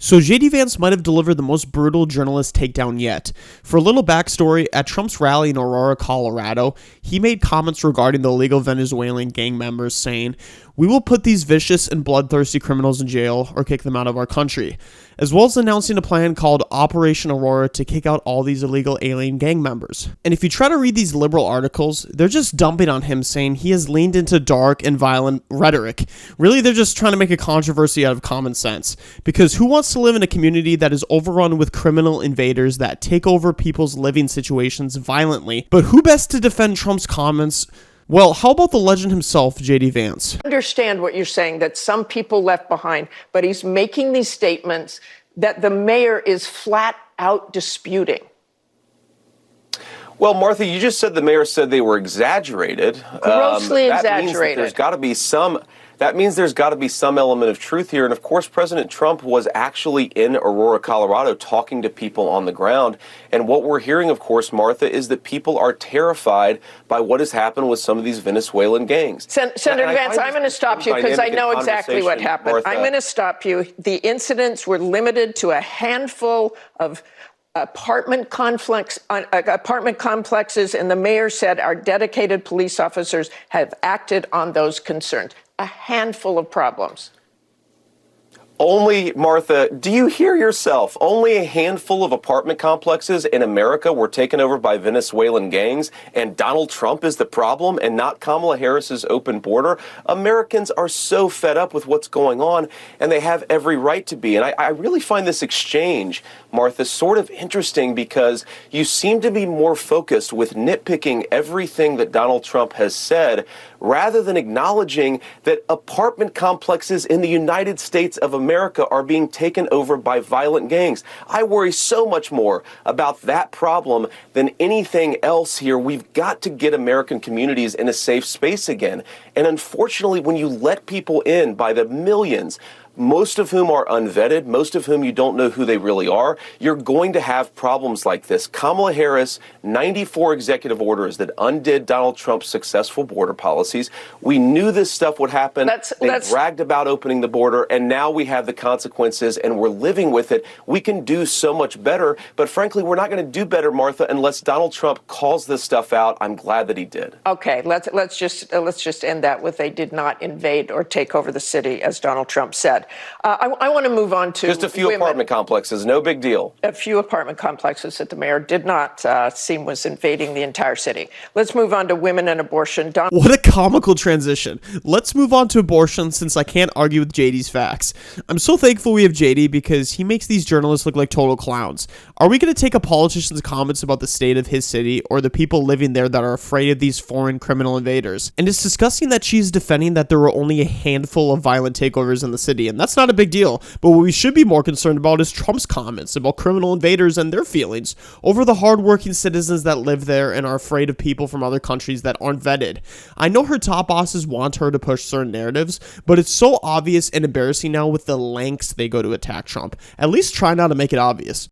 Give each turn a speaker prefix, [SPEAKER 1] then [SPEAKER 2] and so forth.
[SPEAKER 1] So JD Vance might have delivered the most brutal journalist takedown yet. For a little backstory, at Trump's rally in Aurora, Colorado, he made comments regarding the illegal Venezuelan gang members saying, "We will put these vicious and bloodthirsty criminals in jail or kick them out of our country," as well as announcing a plan called Operation Aurora to kick out all these illegal alien gang members. And if you try to read these liberal articles, they're just dumping on him, saying he has leaned into dark and violent rhetoric. Really, they're just trying to make a controversy out of common sense. Because who wants to live in a community that is overrun with criminal invaders that take over people's living situations violently? But who best to defend Trump's comments? Well, how about the legend himself, JD Vance?
[SPEAKER 2] I understand what you're saying, that some people left behind, but he's making these statements that the mayor is flat out disputing.
[SPEAKER 3] Well, Martha, you just said the mayor said they were exaggerated.
[SPEAKER 2] Grossly exaggerated.
[SPEAKER 3] That means there's got to be some element of truth here. And of course, President Trump was actually in Aurora, Colorado, talking to people on the ground. And what we're hearing, of course, Martha, is that people are terrified by what has happened with some of these Venezuelan gangs.
[SPEAKER 2] Senator Vance, I'm going to to stop you because I know exactly what happened.
[SPEAKER 3] Martha.
[SPEAKER 2] I'm going to stop you. The incidents were limited to a handful of apartment complexes, and the mayor said our dedicated police officers have acted on those concerns. A handful of problems.
[SPEAKER 3] Only, Martha, do you hear yourself? Only a handful of apartment complexes in America were taken over by Venezuelan gangs, and Donald Trump is the problem and not Kamala Harris's open border. Americans are so fed up with what's going on, and they have every right to be. And I really find this exchange, Martha, sort of interesting because you seem to be more focused with nitpicking everything that Donald Trump has said rather than acknowledging that apartment complexes in the United States of America are being taken over by violent gangs. I worry so much more about that problem than anything else here. We've got to get American communities in a safe space again. And unfortunately, when you let people in by the millions, most of whom are unvetted, most of whom you don't know who they really are, you're going to have problems like this. Kamala Harris, 94 executive orders that undid Donald Trump's successful border policies. We knew this stuff would happen. They bragged about opening the border, and now we have the consequences, and we're living with it. We can do so much better, but frankly, we're not going to do better, Martha, unless Donald Trump calls this stuff out. I'm glad that he did.
[SPEAKER 2] Okay, let's just end that with they did not invade or take over the city, as Donald Trump said. I want to move on to
[SPEAKER 3] just a few apartment complexes, no big deal.
[SPEAKER 2] A few apartment complexes that the mayor did not seem was invading the entire city. Let's move on to women and abortion.
[SPEAKER 1] What a comical transition. Let's move on to abortion since I can't argue with JD's facts. I'm so thankful we have JD because he makes these journalists look like total clowns. Are we going to take a politician's comments about the state of his city or the people living there that are afraid of these foreign criminal invaders? And it's disgusting that she's defending that there were only a handful of violent takeovers in the city, and that's not a big deal. But what we should be more concerned about is Trump's comments about criminal invaders and their feelings over the hardworking citizens that live there and are afraid of people from other countries that aren't vetted. I know her top bosses want her to push certain narratives, but it's so obvious and embarrassing now with the lengths they go to attack Trump. At least try not to make it obvious.